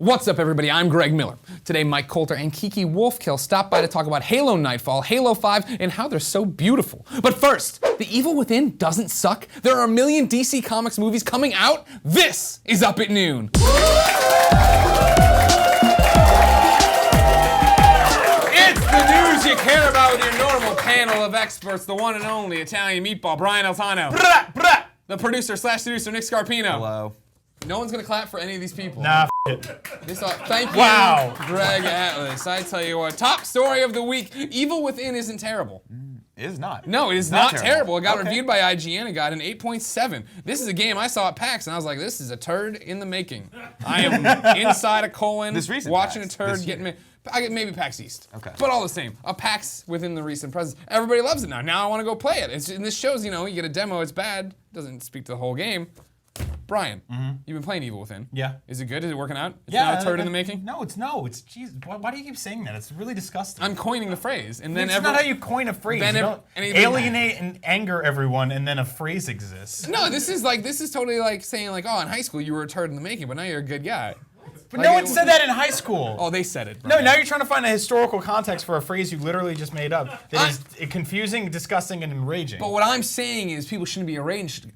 What's up, everybody? I'm Greg Miller. Today, Mike Colter and Kiki Wolfkill stopped by to talk about Halo Nightfall, Halo 5, and how they're so beautiful. But first, The Evil Within doesn't suck. There are a million DC Comics movies coming out. This is Up at Noon. It's the news you care about with your normal panel of experts, the one and only Italian meatball, Brian Altano. The producer slash seducer, Nick Scarpino. Hello. No one's gonna clap for any of these people. Nah, it. Thank you, Wow. Greg Atlas. I tell you what, top story of the week, Evil Within isn't terrible. It is not. No, it is not terrible. It got Okay. reviewed by IGN and got an 8.7. This is a game I saw at PAX and I was like, this is a turd in the making. I am inside a colon This recent watching PAX, a turd this getting me. I get maybe PAX East. Okay. But all the same, a PAX within the recent presence. Everybody loves it now. Now I want to go play it. And this shows, you get a demo, it's bad. Doesn't speak to the whole game. Brian, you've been playing Evil Within. Yeah. Is it good? Is it working out? It's Yeah, not a turd in the making? No, it's jeez. Why do you keep saying that? It's really disgusting. I'm coining the phrase, and then It's not how you coin a phrase. then You ev- don't anything- alienate and anger everyone, and then a phrase exists. No, this is totally like saying like, oh, in high school you were a turd in the making, but now you're a good guy. But Like, no one said that in high school. Oh, they said it. No, Brian. now you're trying to find a historical context for a phrase you literally just made up that is confusing, disgusting, and enraging. But what I'm saying is people shouldn't be arranged.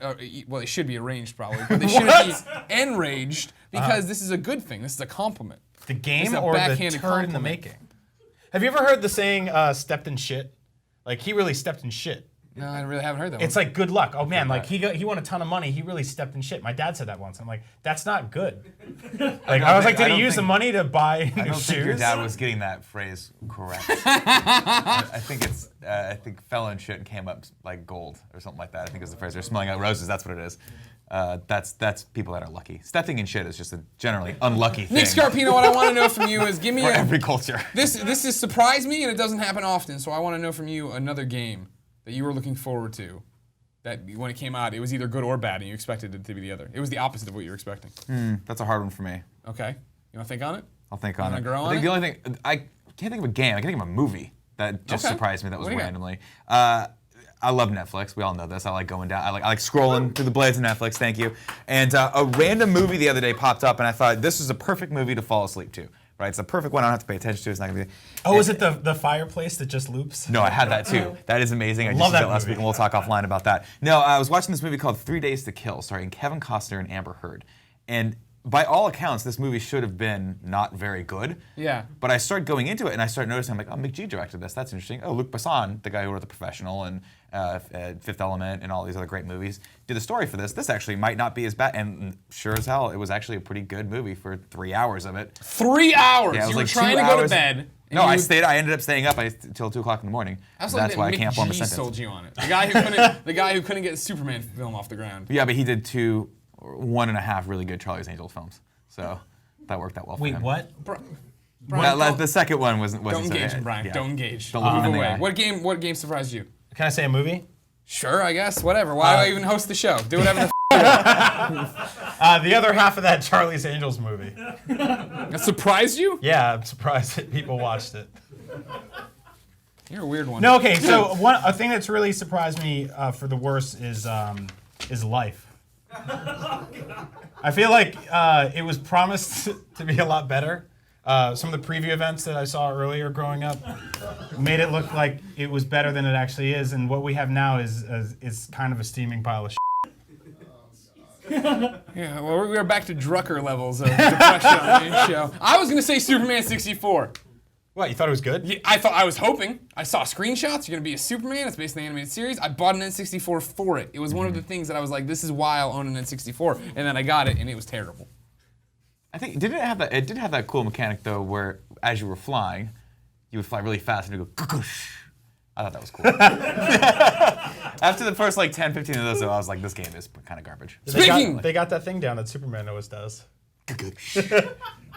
Well, they should be arranged probably, but they shouldn't be enraged because this is a good thing. This is a compliment. the It's game a or the backhanded turd in the compliment. making? Have you ever heard the saying, stepped in shit? Like, he really stepped in shit. No, I really haven't heard that It's one. like good luck. Oh man, like he won a ton of money. He really stepped in shit. My dad said that once. I'm like, that's not good. Like I was like, did he use the money to buy new I don't shoes? think your dad was getting that phrase correct. I think fell in shit and came up like gold or something like that. I think is the phrase. They're smelling out roses. That's what it is. That's people that are lucky. Stepping in shit is just a generally unlucky thing. Nick Scarpino, what I want to know from you is give me For every culture. This has surprised me and it doesn't happen often. So I want to know from you another game that you were looking forward to. That when it came out, it was either good or bad, and you expected it to be the other. It was the opposite of what you were expecting. That's a hard one for me. Okay, you want to think on it? I'll think on wanna it. grow on I think it? the only thing I can't think of a game. I can think of a movie that just Okay. surprised me. That was What do you got? randomly. I love Netflix. We all know this. I like going down. I like scrolling through the blades of Netflix. Thank you. And a random movie the other day popped up, and I thought this is a perfect movie to fall asleep to. Right? It's a perfect one. I don't have to pay attention to. It's not gonna be. Oh, is it the fireplace that just loops? No, I had that too. That is amazing. I just Love did that that last movie. week, and we'll talk offline about that. No, I was watching this movie called 3 Days to Kill, starring Kevin Costner and Amber Heard. And by all accounts, this movie should have been not very good. Yeah. But I started going into it, and I started noticing, I'm like, oh, McG directed this. That's interesting. Oh, Luc Besson, the guy who wrote The Professional and Fifth Element and all these other great movies, did the story for this. This actually might not be as bad. And sure as hell, it was actually a pretty good movie for 3 hours of it. 3 hours. Yeah, it was You were like trying 2 to go to hours. bed. No, I ended up staying up until 2 o'clock in the morning. That's why I can't form a McG sentence. sold you on it. The guy who couldn't get the Superman film off the ground. Yeah, but he did 1.5 really good Charlie's Angels films. So that worked out well for Wait, him. what? The second one wasn't Don't so engage bad. him, Brian. Yeah. Don't engage. Don't look him in the away. eye. What game surprised you? Can I say a movie? Sure, I guess. Whatever. Why do I even host the show? Do whatever the The other half of that Charlie's Angels movie. That surprised you? Yeah, I'm surprised that people watched it. You're a weird one. No, okay. So a thing that's really surprised me for the worse is Life. I feel like it was promised to be a lot better. Some of the preview events that I saw earlier growing up made it look like it was better than it actually is, and what we have now is kind of a steaming pile of shit. Yeah, well, we're back to Drucker levels of depression on this show. I was going to say Superman 64. What, you thought it was good? Yeah, I was hoping. I saw screenshots. You're going to be a Superman. It's based on the animated series. I bought an N64 for it. It was one of the things that I was like, this is why I'll own an N64. And then I got it, and it was terrible. I think it did have that cool mechanic though, where as you were flying, you would fly really fast and you go kukush. I thought that was cool. After the first 10, 15 of those, though, I was like, this game is kind of garbage. They got that thing down that Superman always does.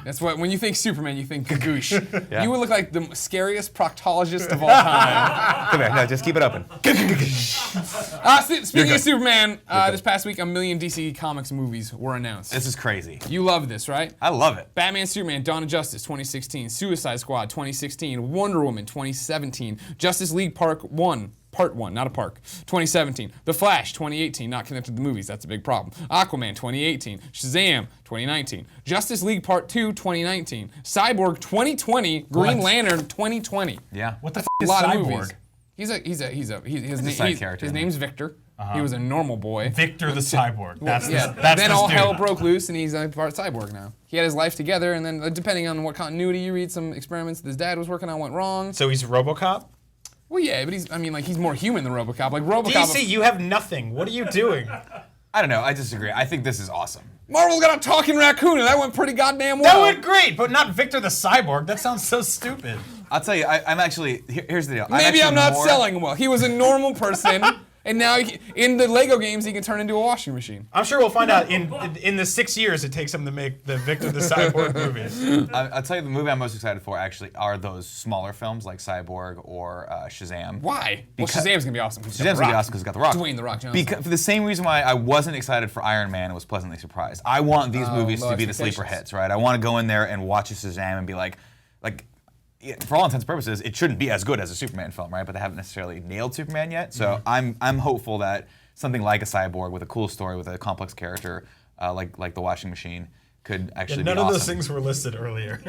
That's what, when you think Superman, you think Gagoosh. Yeah. You would look like the scariest proctologist of all time. Come here, no, just keep it open. Speaking good. of Superman, this past week, a million DC Comics movies were announced. This is crazy. You love this, right? I love it. Batman, Superman, Dawn of Justice, 2016. Suicide Squad, 2016. Wonder Woman, 2017. Justice League Part 1, Part 1, not a park. 2017. The Flash, 2018, not connected to the movies. That's a big problem. Aquaman, 2018. Shazam, 2019. Justice League Part 2, 2019. Cyborg, 2020. Green Lantern, 2020. Yeah. What the f A is lot of Cyborg? movies. His side character, his man. name's Victor. He was a normal boy. Victor the Cyborg. That's Yeah. that's Then this all dude. hell broke loose, and he's a part cyborg now. He had his life together, and then depending on what continuity you read, some experiments that his dad was working on went wrong. So he's RoboCop? Well, yeah, but he's more human than RoboCop. Like RoboCop. DC, you have nothing. What are you doing? I don't know. I disagree. I think this is awesome. Marvel's got a talking raccoon, and that went pretty goddamn That well. went great, but not Victor the Cyborg. That sounds so stupid. I'll tell you, I'm actually, here's the deal. Maybe I'm not more- selling well. He was a normal person, and now in the Lego games, he can turn into a washing machine. I'm sure we'll find out in the 6 years it takes him to make the Victor the Cyborg movies. I'll tell you, the movie I'm most excited for actually are those smaller films like Cyborg or Shazam. Why? Well, Shazam's gonna be awesome. Shazam's gonna be awesome because it's got The Rock. Dwayne The Rock Johnson. For the same reason why I wasn't excited for Iron Man and was pleasantly surprised. I want these movies low to be the sleeper expectations. hits, right? I want to go in there and watch a Shazam and be like, yeah, for all intents and purposes, it shouldn't be as good as a Superman film, right? But they haven't necessarily nailed Superman yet. So I'm hopeful that something like a Cyborg with a cool story with a complex character, like the washing machine, could actually None be of awesome. those things were listed earlier.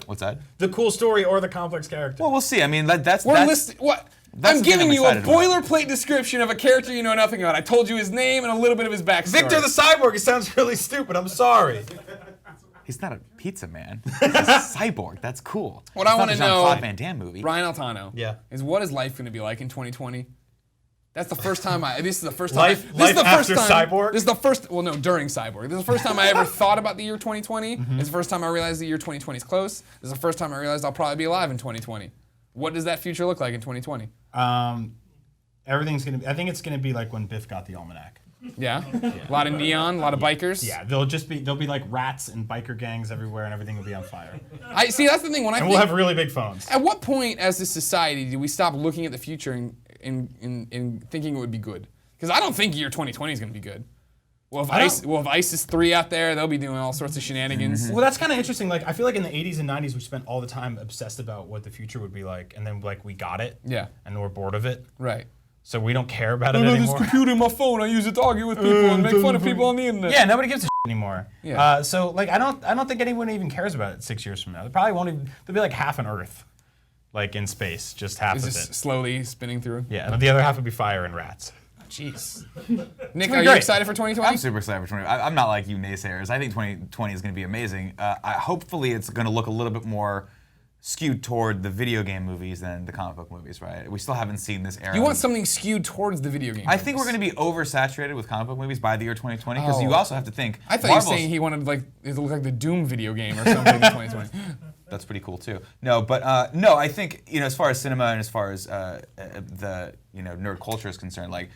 What's that? The cool story or the complex character. Well, we'll see. I mean, that's We're listing what? that's I'm the thing giving I'm you a excited about. boilerplate description of a character you know nothing about. I told you his name and a little bit of his backstory. Victor the Cyborg, it sounds really stupid. I'm sorry. He's not a pizza man. He's a cyborg. That's cool. What It's I not want the to know, Jean-Claude Van Damme movie. Ryan Altano, Yeah. is what is life going to be like in 2020? That's the first time this is the first time. Life this is the after first time, Cyborg? This is the first, well no, during Cyborg. This is the first time I ever thought about the year 2020. It's the first time I realized the year 2020 is close. This is the first time I realized I'll probably be alive in 2020. What does that future look like in 2020? Everything's gonna be, I think it's gonna be like when Biff got the almanac. Yeah? A lot of neon, a lot of bikers. Yeah, there'll be like rats and biker gangs everywhere, and everything will be on fire. I see. That's the thing. When I And think, we'll have really big phones. at what point, as a society, do we stop looking at the future and thinking it would be good? Because I don't think year 2020 is going to be good. We'll have ISIS 3 out there. They'll be doing all sorts of shenanigans. Well, that's kind of interesting. Like, I feel like in the 80s and 90s, we spent all the time obsessed about what the future would be like, and then like we got it. Yeah. And we're bored of it, Right. so we don't care about it This anymore. computer in my phone, I use it to argue with people and make fun of people on the internet. Yeah, nobody gives a shit anymore. Yeah. So like, I don't think anyone even cares about it 6 years from now. There probably won't even. There'll be like half an Earth, like in space, just half It's of just it. slowly spinning through. Yeah, and the other half would be fire and rats. Jeez. Nick, are you great. excited for 2020? I'm super excited for 2020. I'm not like you naysayers. I think 2020 is going to be amazing. Hopefully, it's going to look a little bit more skewed toward the video game movies than the comic book movies, right? We still haven't seen this era. You want something skewed towards the video game. I think we're going to be oversaturated with comic book movies by the year 2020 because you Oh. also have to think. I thought you were Marvel's- saying he wanted like it to look like the Doom video game or something in 2020. That's pretty cool too. No, but no, I think as far as cinema and as far as the nerd culture is concerned, like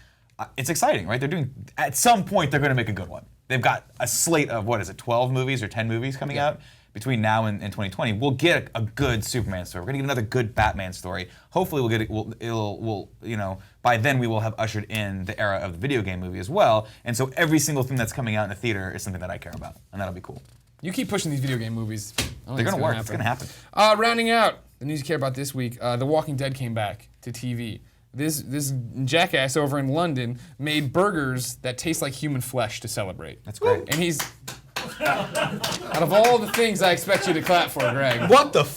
it's exciting, right? They're doing at some point they're going to make a good one. They've got a slate of 12 movies or 10 movies coming out between now and 2020. We'll get a good Superman story. We're going to get another good Batman story. Hopefully, we'll get it. By then we will have ushered in the era of the video game movie as well. And so every single thing that's coming out in the theater is something that I care about, and that'll be cool. You keep pushing these video game movies. They're going to work. It's going to happen. Rounding out the news you care about this week, The Walking Dead came back to TV. This jackass over in London made burgers that taste like human flesh to celebrate. That's great. And he's out of all the things I expect you to clap for, Greg. What the f?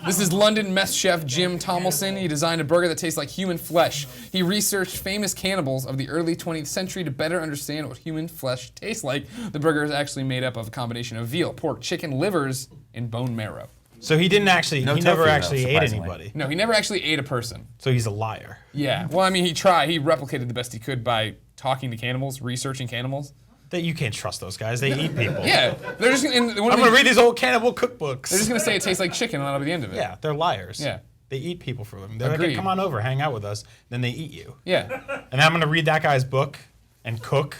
This is London mess chef Jim Tomlinson. He designed a burger that tastes like human flesh. He researched famous cannibals of the early 20th century to better understand what human flesh tastes like. The burger is actually made up of a combination of veal, pork, chicken, livers, and bone marrow. So he didn't actually. No he tofu, never though, actually ate surprisingly. anybody. No, he never actually ate a person. So he's a liar. Yeah. Well, I mean, he tried. He replicated the best he could by talking to cannibals, researching cannibals. That you can't trust those guys. They eat people. Yeah. They're just I'm gonna read these old cannibal cookbooks. They're just gonna say it tastes like chicken, and that'll be the end of it. Yeah, they're liars. Yeah. They eat people for them. They're like, Agreed. "Hey, come on over, hang out with us. Then they eat you. Yeah. And I'm gonna read that guy's book and cook.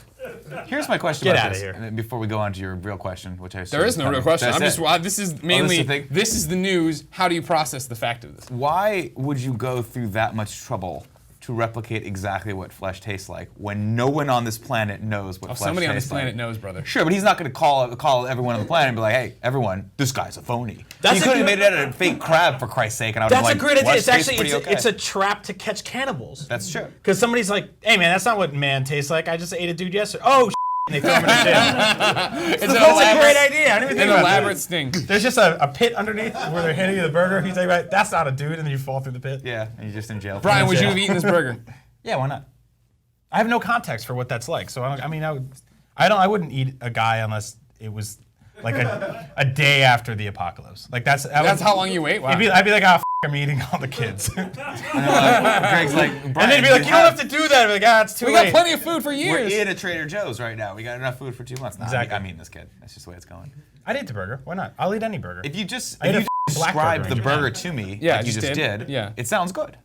Here's my question Get about outta this, here. and then before we go on to your real question, which I There is no real question. That's I'm just. it. This is mainly. the thing? This is the news. How do you process the fact of this? Why would you go through that much trouble to to replicate exactly what flesh tastes like when no one on this planet knows what flesh tastes like. Somebody on this planet knows, brother. Sure, but he's not going to call everyone on the planet and be like, "Hey, everyone, this guy's a phony." That's he a could have good- made it out of fake crab, for Christ's sake, and I would That's be a like, great idea. "Flesh It's tastes actually pretty okay." it's a trap to catch cannibals. That's true. Because somebody's like, "Hey man, that's not what man tastes like. I just ate a dude yesterday." Oh, and they throw him in a jail. It's That's a great idea. I didn't even think An about elaborate that. sting. There's just a pit underneath where they're handing you the burger. He's like, right, that's not a dude, and then you fall through the pit. Yeah, and you're just in jail. Brian, would you jail. have eaten this burger? Yeah, why not? I have no context for what that's like, so I wouldn't eat a guy unless it was like a day after the apocalypse. Like that's how long you wait? Wow. I'd be like, ah, I'm eating all the kids. Greg's like, Brian, And they'd be like, you don't have to do that. I'd be like, ah, it's too We late. got plenty of food for We're years. in a Trader Joe's right now. We got enough food for 2 months. Nah, Exactly. I'm eating this kid. That's just the way it's going. I'd eat the burger. Why not? I'll eat any burger. If you just I ate a black describe burger the in Japan. burger to me, Yeah, like you just just did, Yeah. it sounds good.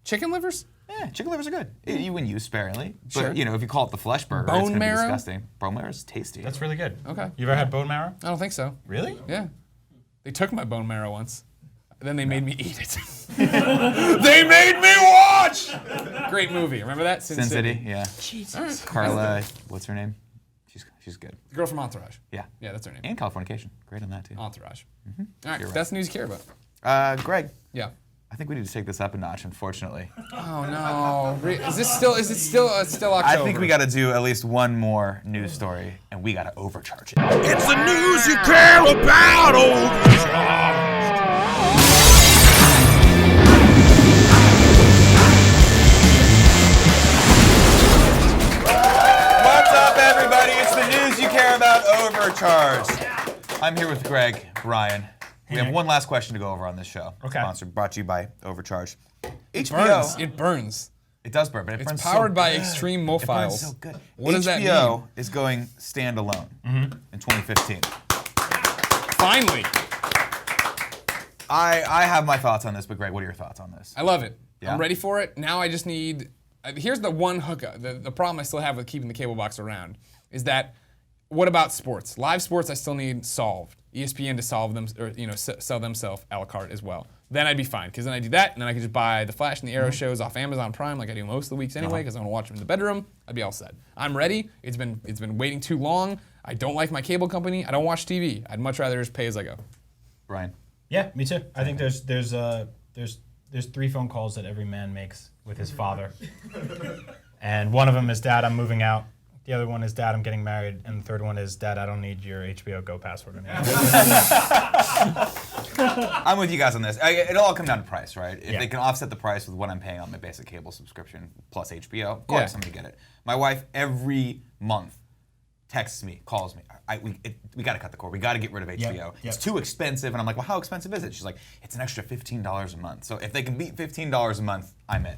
Chicken livers? Yeah, chicken livers are good. You win use sparingly, but Sure. if you call it the flesh burger, Bone it's gonna marrow? be disgusting. Bone marrow is tasty. That's really good. Okay. You ever had bone marrow? I don't think so. Really? Yeah. They took my bone marrow once. Then they made me eat it. They made me watch! Great movie. Remember that? Sin City. Yeah. Jesus. Carla, what's her name? She's good. The girl from Entourage. Yeah. Yeah, that's her name. And Californication. Great on that too. Entourage. All right, You're right. that's the news you care about. Greg, Yeah. I think we need to take this up a notch. Unfortunately, Oh no. Is it still October? I think we got to do at least one more news story, and we got to overcharge it. It's the news you care about, Overcharge. What's up, everybody? It's the news you care about, Overcharge. I'm here with Greg, Brian. We have one last question to go over on this show. Okay. Brought to you by Overcharge. It HBO. burns. It burns. It does burn, but it It's burns powered so by good. extreme It burns files. so good. What does that HBO mean? is going standalone in 2015. Finally. I have my thoughts on this, but Greg, what are your thoughts on this? I love it. Yeah? I'm ready for it. Now I just need. Here's the one hookup. The problem I still have with keeping the cable box around is that. What about sports? Live sports, I still need solved. ESPN to solve them, or sell themselves a la carte as well. Then I'd be fine, because then I do that, and then I could just buy the Flash and the Arrow shows off Amazon Prime, like I do most of the weeks anyway, because I want to watch them in the bedroom. I'd be all set. I'm ready. It's been waiting too long. I don't like my cable company. I don't watch TV. I'd much rather just pay as I go. Brian. Yeah, me too. I think there's 3 phone calls that every man makes with his father, and one of them is, Dad, I'm moving out. The other one is, Dad, I'm getting married. And the third one is, Dad, I don't need your HBO Go password anymore. I'm with you guys on this. It'll all come down to price, right? If Yeah. they can offset the price with what I'm paying on my basic cable subscription plus HBO, of course Yeah. I'm gonna get it. My wife every month texts me, calls me. We got to cut the cord. We got to get rid of HBO. Yep. It's too expensive, and I'm like, well, how expensive is it? She's like, it's an extra $15 a month. So if they can beat $15 a month, I'm in.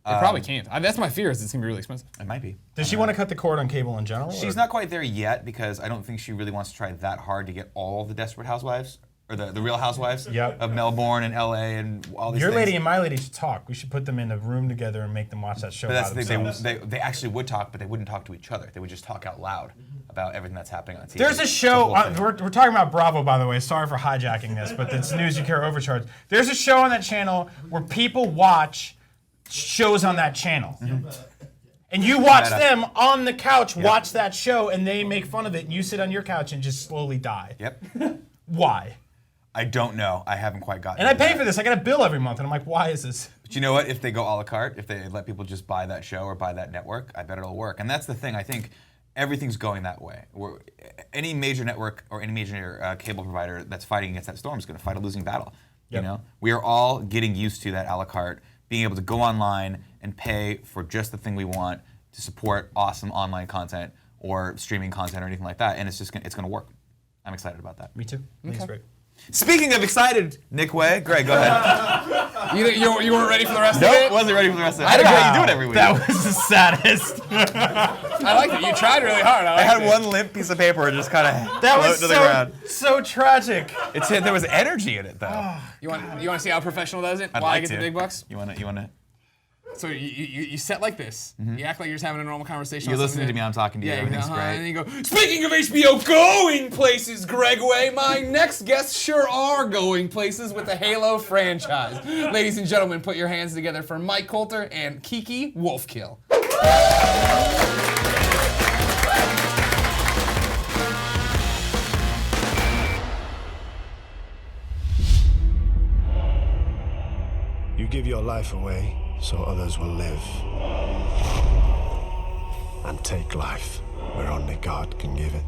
They probably can't. That's my fear, is it's going to be really expensive. It might be. Does she want to cut the cord on cable in general? She's not quite there yet because I don't think she really wants to try that hard to get all the Desperate Housewives or the Real Housewives Yep. of Melbourne and LA and all these Your things. lady and my lady should talk. We should put them in a room together and make them watch that show But that's by the thing. themselves. They actually would talk, but they wouldn't talk to each other. They would just talk out loud about everything that's happening on TV. There's a It's show, whole thing. we're talking about Bravo, by the way. Sorry for hijacking this, but it's News You Care Overcharge. There's a show on that channel where people watch shows on that channel. And you watch them on the couch, watch that show, and they make fun of it, and you sit on your couch and just slowly die. Yep. Why? I don't know. I haven't quite gotten. And I to pay that. for this. I get a bill every month, and I'm like, why is this? But you know what? If they go a la carte, if they let people just buy that show or buy that network, I bet it'll work. And that's the thing. I think everything's going that way. Any major network or any major cable provider that's fighting against that storm is going to fight a losing battle. Yep. You know, we are all getting used to that a la carte, being able to go online and pay for just the thing we want to support awesome online content or streaming content or anything like that. And it's going to work. I'm excited about that. Me too. I think it's great. Speaking of excited, Nick Way, Greg, go ahead. You weren't ready for the rest of Nope, it? wasn't ready for the rest of it. I don't know how you do it every week. That was the saddest. I like it. You tried really hard. I had one limp piece of paper and just kind of That float was to the ground. so tragic. There was energy in it though. You want to see how professional does it? I'd While I like get to. the big bucks? You want to? So you set like this. You act like you're just having a normal conversation. You're on listening to something me, I'm talking to you, everything's great. And then you go, speaking of HBO going places, Gregway, my next guests sure are going places with the Halo franchise. Ladies and gentlemen, put your hands together for Mike Colter and Kiki Wolfkill. You give your life away so others will live. And take life where only God can give it.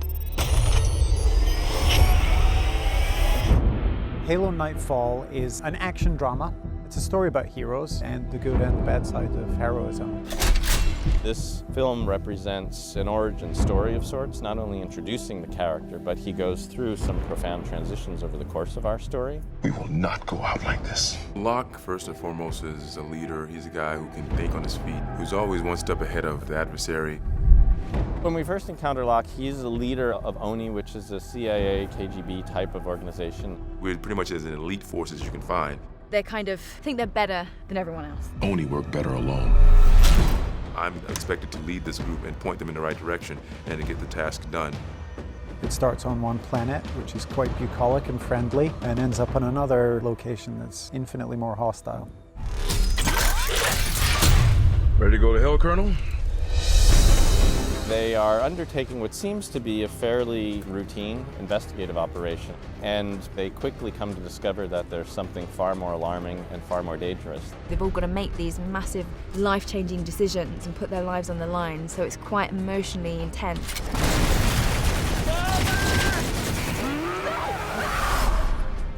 Halo Nightfall is an action drama. It's a story about heroes and the good and the bad side of heroism. This film represents an origin story of sorts, not only introducing the character, but he goes through some profound transitions over the course of our story. We will not go out like this. Locke, first and foremost, is a leader. He's a guy who can think on his feet, who's always one step ahead of the adversary. When we first encounter Locke, he's the leader of ONI, which is a CIA, KGB type of organization. We're pretty much as an elite force as you can find. They kind of think they're better than everyone else. Only work better alone. I'm expected to lead this group and point them in the right direction and to get the task done. It starts on one planet, which is quite bucolic and friendly, and ends up on another location that's infinitely more hostile. Ready to go to hell, Colonel? They are undertaking what seems to be a fairly routine investigative operation, and they quickly come to discover that there's something far more alarming and far more dangerous. They've all got to make these massive life-changing decisions and put their lives on the line, so it's quite emotionally intense.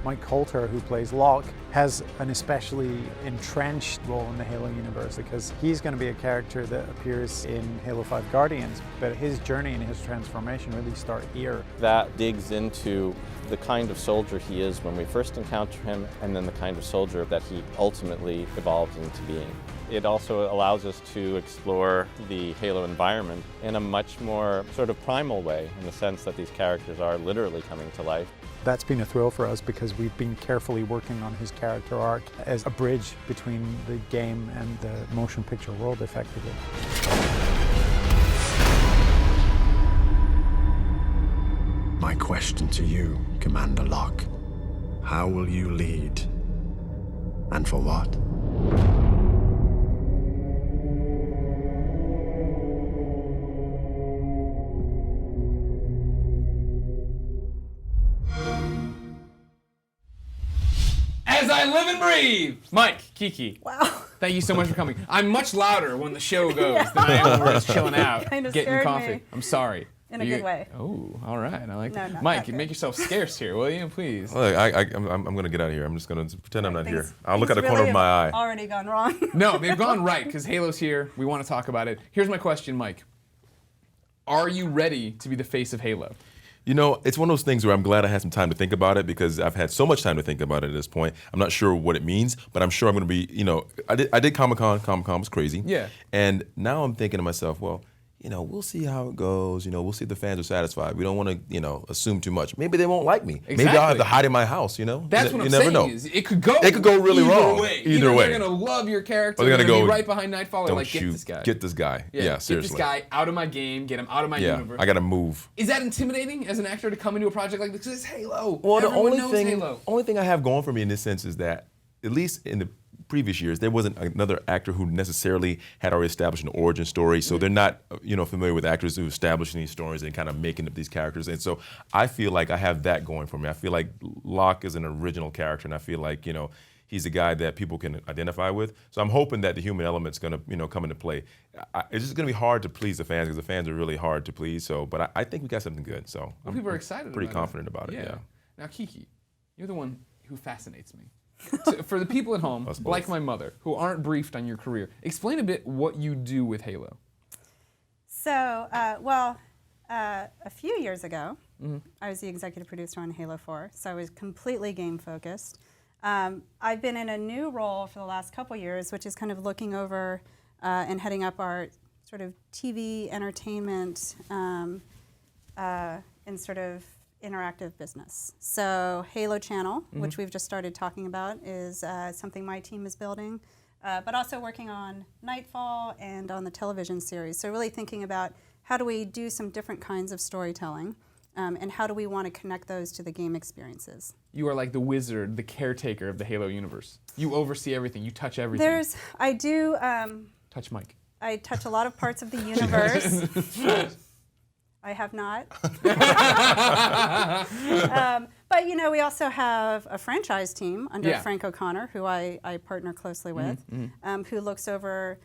Mike Colter, who plays Locke, has an especially entrenched role in the Halo universe because he's going to be a character that appears in Halo 5 Guardians, but his journey and his transformation really start here. That digs into the kind of soldier he is when we first encounter him, and then the kind of soldier that he ultimately evolves into being. It also allows us to explore the Halo environment in a much more sort of primal way, in the sense that these characters are literally coming to life. That's been a thrill for us because we've been carefully working on his character arc as a bridge between the game and the motion picture world, effectively. My question to you, Commander Locke, how will you lead? And for what? As I live and breathe, Mike, Kiki. Wow. Thank you so much for coming. I'm much louder when the show goes than I am when we're just chilling out, Kinda getting scared coffee. me. I'm sorry. In a good way. Oh, all right. I like that. No, Mike, not make good. yourself scarce here, will you, please? Look, I'm going to get out of here. I'm just going to pretend I'm not here. Things- I'll look at the things corner really of my eye. have already gone wrong. No, they've gone right because Halo's here. We want to talk about it. Here's my question, Mike. Are you ready to be the face of Halo? You know, it's one of those things where I'm glad I had some time to think about it because I've had so much time to think about it at this point. I'm not sure what it means, but I'm sure I'm going to be, you know, I did Comic-Con. Comic-Con was crazy. Yeah. And now I'm thinking to myself, well, you know, we'll see how it goes. You know, we'll see if the fans are satisfied. We don't want to, you know, assume too much. Maybe they won't like me. Maybe I'll have Exactly. to hide in my house, you know? That's you what I'm never saying. know. Is it could go. It could go really either wrong. Way. Either way. They're gonna love your character. Or they're They're gonna gonna be go, right behind Nightfall. Or Don't like, shoot. get this guy. Get this guy. Yeah, seriously. Get this guy out of my game. Get him out of my Yeah, universe. I got to move. Is that intimidating as an actor to come into a project like this? 'Cause it's Halo. Well, the Everyone only knows thing, Halo. only thing I have going for me in this sense is that, at least in the previous years, there wasn't another actor who necessarily had already established an origin story. So they're not, you know, familiar with actors who establishing these stories and kind of making up these characters. And so I feel like I have that going for me. I feel like Locke is an original character, and I feel like, you know, he's a guy that people can identify with. So I'm hoping that the human element's going to, you know, come into play. It's just going to be hard to please the fans because the fans are really hard to please. So, but I think we got something good. So Well, people are excited. pretty about confident about it. Yeah. Now, Kiki, you're the one who fascinates me. So, for the people at home, Us both. like my mother, who aren't briefed on your career, explain a bit what you do with Halo. So, a few years ago, I was the executive producer on Halo 4, so I was completely game focused. I've been in a new role for the last couple years, which is kind of looking over and heading up our sort of TV entertainment and sort of interactive business. So Halo Channel, which we've just started talking about, is something my team is building. but also working on Nightfall and on the television series. So really thinking about how do we do some different kinds of storytelling, and how do we want to connect those to the game experiences. You are like the wizard, the caretaker of the Halo universe. You oversee everything. You touch everything. I do. Touch Mike. I touch a lot of parts of the universe. I have not. But we also have a franchise team under Frank O'Connor, who I partner closely with, who looks over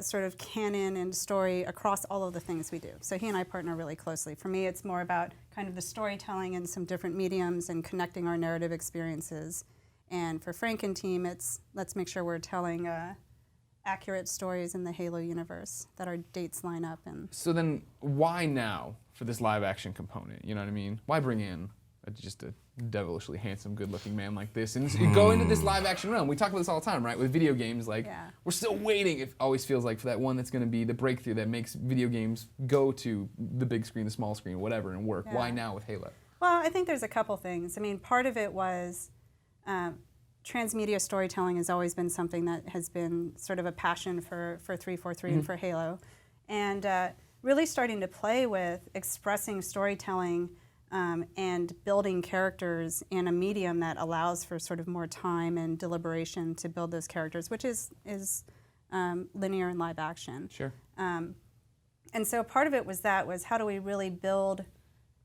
sort of canon and story across all of the things we do. So he and I partner really closely. For me, it's more about kind of the storytelling in some different mediums and connecting our narrative experiences. And for Frank and team, it's let's make sure we're telling accurate stories in the Halo universe, that our dates line up. And so then why now for this live action component? You know what I mean? Why bring in just a devilishly handsome, good-looking man like this and go into this live action realm? We talk about this all the time, right? With video games, we're still waiting, it always feels like, for that one that's going to be the breakthrough that makes video games go to the big screen, the small screen, whatever, and work. Why now with Halo? Well, I think there's a couple things. I mean, part of it was transmedia storytelling has always been something that has been sort of a passion for 343 and for Halo. And really starting to play with expressing storytelling and building characters in a medium that allows for sort of more time and deliberation to build those characters, which is linear and live action. Sure. And so part of it was how do we really build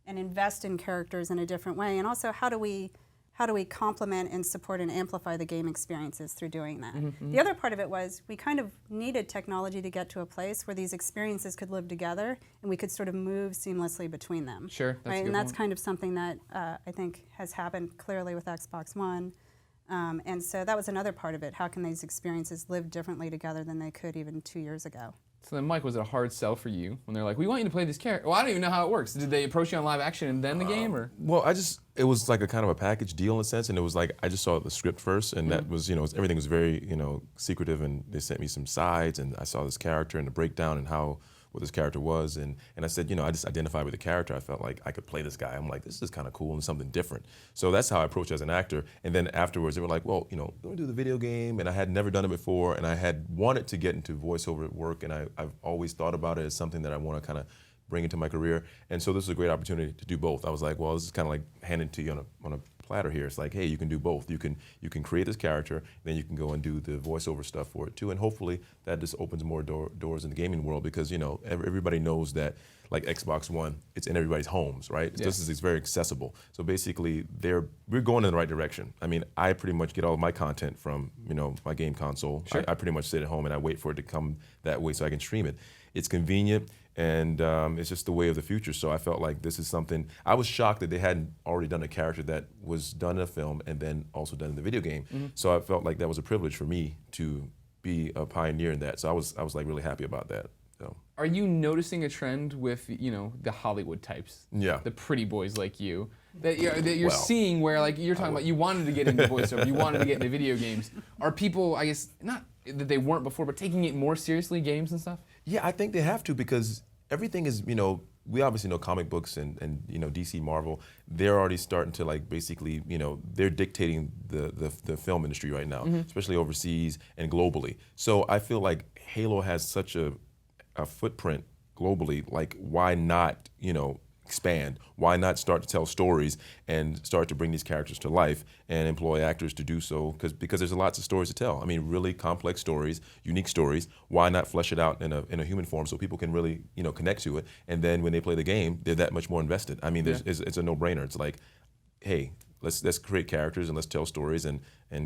and invest in characters in a different way, and also how do we complement and support and amplify the game experiences through doing that. The other part of it was we kind of needed technology to get to a place where these experiences could live together and we could sort of move seamlessly between them. Sure, that's right? And that's kind of something that I think has happened clearly with Xbox One. And so that was another part of it. How can these experiences live differently together than they could even 2 years ago? So then, Mike, was it a hard sell for you when they're like, we want you to play this character? Well, I don't even know how it works. Did they approach you on live action and then the game, or? Well, it was like a kind of a package deal in a sense, and it was like, I just saw the script first, and that was, everything was very, secretive, and they sent me some sides, and I saw this character and the breakdown and what this character was, and I said, I just identified with the character. I felt like I could play this guy. I'm like, this is kind of cool and something different. So that's how I approached as an actor. And then afterwards, they were like, well, go and do the video game, and I had never done it before, and I had wanted to get into voiceover work, and I've always thought about it as something that I want to kind of bring into my career. And so this is a great opportunity to do both. I was like, well, this is kind of like handed to you on a platter here. It's like, hey, you can do both. You can create this character, then you can go and do the voiceover stuff for it too. And hopefully that just opens more doors in the gaming world, because everybody knows that, like Xbox One, it's in everybody's homes, right? Yeah. It's very accessible. So basically, we're going in the right direction. I mean, I pretty much get all of my content from my game console. Sure. I pretty much sit at home and I wait for it to come that way so I can stream it. It's convenient, and it's just the way of the future. So I felt like this is something. I was shocked that they hadn't already done a character that was done in a film and then also done in the video game. So I felt like that was a privilege for me to be a pioneer in that. So I was like really happy about that. So. Are you noticing a trend with the Hollywood types? Yeah. The pretty boys like you that you're seeing, where like you're talking about, you wanted to get into voiceover, you wanted to get into video games. Are people, I guess, not that they weren't before, but taking it more seriously, games and stuff? Yeah, I think they have to, because everything is, we obviously know comic books and DC, Marvel, they're already starting to like basically, they're dictating the film industry right now, especially overseas and globally. So I feel like Halo has such a footprint globally. Like, why not, expand? Why not start to tell stories and start to bring these characters to life and employ actors to do so? Because there's lots of stories to tell. I mean, really complex stories, unique stories. Why not flesh it out in a human form so people can really, connect to it? And then when they play the game, they're that much more invested. I mean, it's a no-brainer. It's like, hey, let's create characters and let's tell stories and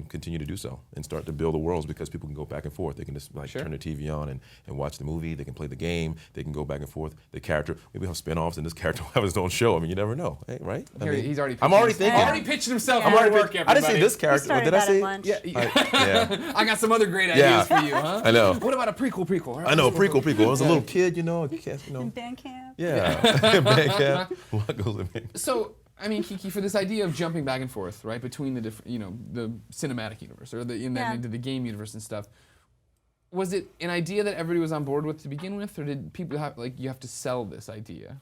continue to do so and start to build the worlds, because people can go back and forth. They can just turn their TV on and watch the movie. They can play the game. They can go back and forth. The character, maybe have spin-offs, and this character will have his own show. I mean, you never know, hey, right? He's already. I'm already thinking. Already pitching himself. I'm already work, I didn't say this character. Did I say? Yeah. I got some other great ideas for you, huh? I know. What about a prequel? I know, prequel. I was a little kid, In band camp. Yeah. Band camp. What goes in band? So, I mean, Kiki, for this idea of jumping back and forth, right, between the different, the cinematic universe or into the game universe and stuff, was it an idea that everybody was on board with to begin with, or did people have you have to sell this idea?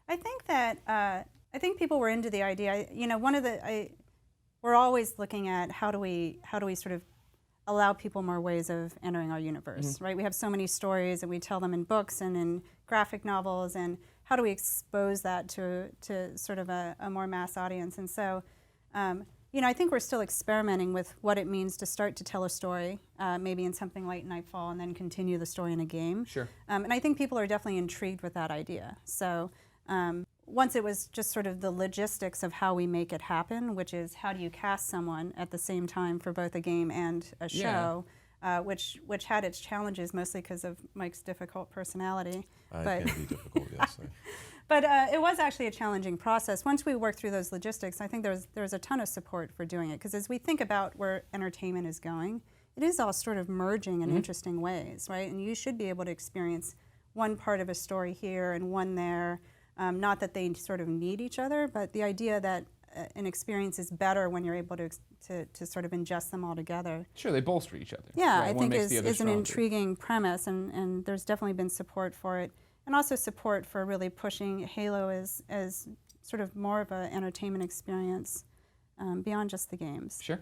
I think that I think people were into the idea. One of we're always looking at how do we sort of allow people more ways of entering our universe, right? We have so many stories, and we tell them in books and in graphic novels, and how do we expose that to sort of a more mass audience? And so, you know, I think we're still experimenting with what it means to start to tell a story, maybe in something like Nightfall, and then continue the story in a game. Sure. And I think people are definitely intrigued with that idea. So once it was just sort of the logistics of how we make it happen, which is how do you cast someone at the same time for both a game and a show, which had its challenges mostly because of Mike's difficult personality. I can be difficult, yes. But it was actually a challenging process. Once we worked through those logistics, I think there's a ton of support for doing it, because as we think about where entertainment is going, it is all sort of merging in interesting ways, right? And you should be able to experience one part of a story here and one there. Not that they sort of need each other, but the idea that an experience is better when you're able to sort of ingest them all together. Sure, they bolster each other. Yeah, right? I One think makes the other is an stronger. intriguing premise, and there's definitely been support for it. And also support for really pushing Halo as sort of more of an entertainment experience beyond just the games. Sure.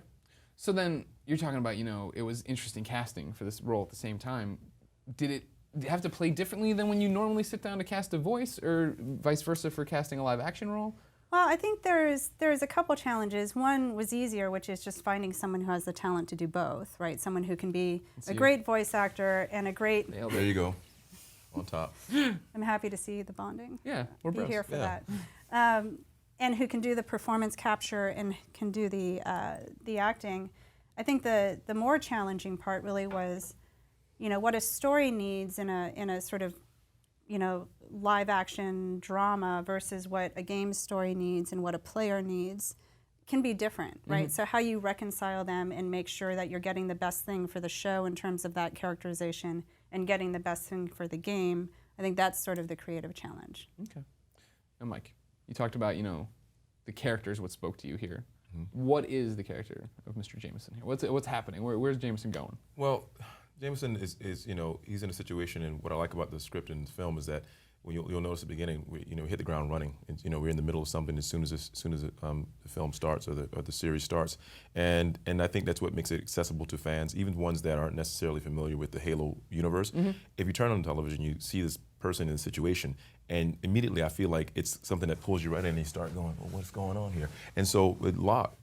So then you're talking about, you know, it was interesting casting for this role at the same time. Did it have to play differently than when you normally sit down to cast a voice, or vice versa for casting a live action role? Well, I think there's a couple challenges. One was easier, which is just finding someone who has the talent to do both, right? Someone who can be a great voice actor and a great... There you go. On top. I'm happy to see the bonding. Yeah, we're be bros. here for Yeah. that. And who can do the performance capture and can do the acting. I think the more challenging part really was, you know, what a story needs in a sort of, you know, live action drama versus what a game story needs and what a player needs can be different, right? So how you reconcile them and make sure that you're getting the best thing for the show in terms of that characterization and getting the best thing for the game, I think that's sort of the creative challenge. Okay. And Mike, you talked about, you know, the characters, what spoke to you here. What is the character of Mr. Jameson here? What's happening? Where's Jameson going? Well, Jameson is, you know, he's in a situation, and what I like about the script and the film is that when you'll notice at the beginning, we hit the ground running. And, you know, we're in the middle of something as soon as the film starts or the series starts, and I think that's what makes it accessible to fans, even ones that aren't necessarily familiar with the Halo universe. If you turn on television, you see this person in a situation, and immediately I feel like it's something that pulls you right in, and you start going, well, what's going on here? And so with Locke,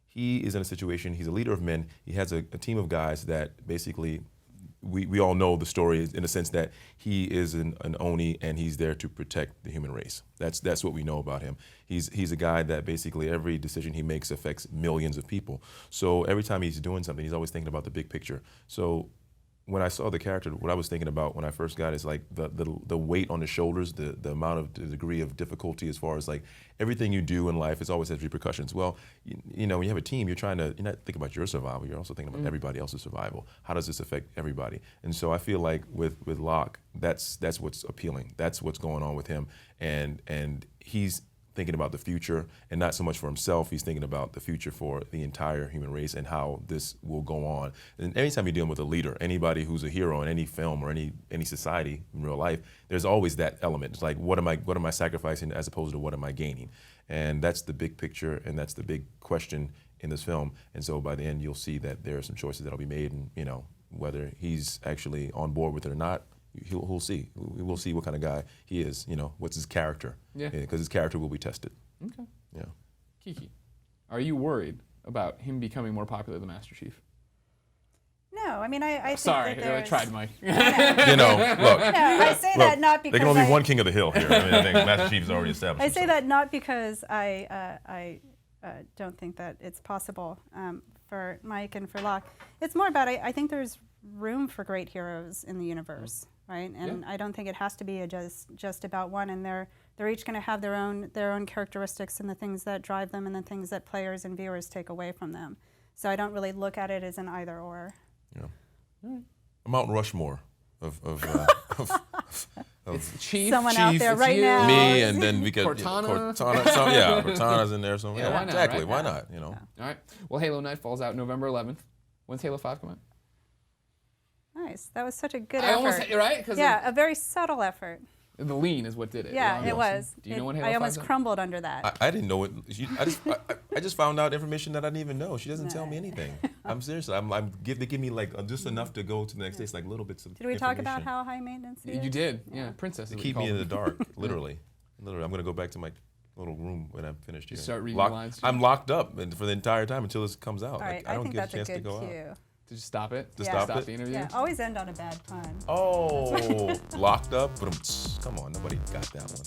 he is in a situation. He's a leader of men. He has a team of guys that basically. We all know the story in the sense that he is an Oni, and he's there to protect the human race. That's what we know about him. He's a guy that basically every decision he makes affects millions of people. So every time he's doing something, he's always thinking about the big picture. So when I saw the character, what I was thinking about when I first got it is like the weight on the shoulders, the amount of the degree of difficulty as far as like everything you do in life is always has repercussions. Well, you know, when you have a team, you're not thinking about your survival, you're also thinking about everybody else's survival. How does this affect everybody? And so I feel like with Locke, that's what's appealing. That's what's going on with him, and he's thinking about the future, and not so much for himself. He's thinking about the future for the entire human race and how this will go on. And anytime you're dealing with a leader, anybody who's a hero in any film or any society in real life, there's always that element. It's like, what am I sacrificing as opposed to what am I gaining? And that's the big picture, and that's the big question in this film. And so by the end, you'll see that there are some choices that'll be made, and you know, whether he's actually on board with it or not, we'll see. We'll see what kind of guy he is. You know, what's his character? Yeah. Because his character will be tested. Okay. Yeah. Kiki, are you worried about him becoming more popular than Master Chief? No, I mean, I think Sorry, that I there's... tried, Mike. You know, look. No, I say that not because there can only be one king of the hill here. I mean, I think Master Chief is already established. I say that not because I don't think that it's possible for Mike and for Locke. It's more about I think there's room for great heroes in the universe, right? And I don't think it has to be just about one. And they're each going to have their own characteristics and the things that drive them and the things that players and viewers take away from them. So I don't really look at it as an either or. Yeah. A Mount Rushmore of Chief. Someone out there right you, now. me, and then we got Cortana. Cortana's in there. So yeah, why not, exactly. right? Why not? You know. All right. Well, Halo Nightfall's out November 11th. When's Halo 5 come out? Nice. That was such a good I effort. almost, right? Yeah, a very subtle effort. The lean is what did it. Yeah, it was. Do you know what Halo I 5 almost is? crumbled under that. I didn't know it. I just found out information that I didn't even know. She doesn't tell me anything. I'm serious. They give me like just enough to go to the next day. It's like little bits of Did we talk about information. how high maintenance it is? You did, yeah. Princess. To is what keep you me in called the it. dark, literally. Literally, I'm gonna go back to my little room when I'm finished here. start reading the lines, too? I'm locked up for the entire time until this comes out. All right, I don't think get that's a chance a to good go cue. out. Did you stop it? To stop it? the interview? Yeah, always end on a bad pun. Oh, locked up? But come on, nobody got that one.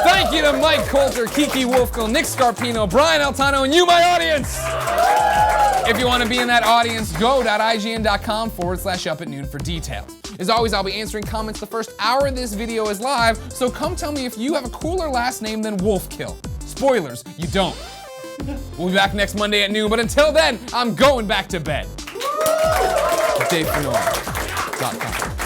Thank you to Mike Colter, Kiki Wolfkill, Nick Scarpino, Brian Altano, and you, my audience! If you want to be in that audience, go to ign.com/up@noon for details. As always, I'll be answering comments the first hour of this video is live, so come tell me if you have a cooler last name than Wolfkill. Spoilers, you don't. We'll be back next Monday at noon, but until then, I'm going back to bed. DaveFernora.com.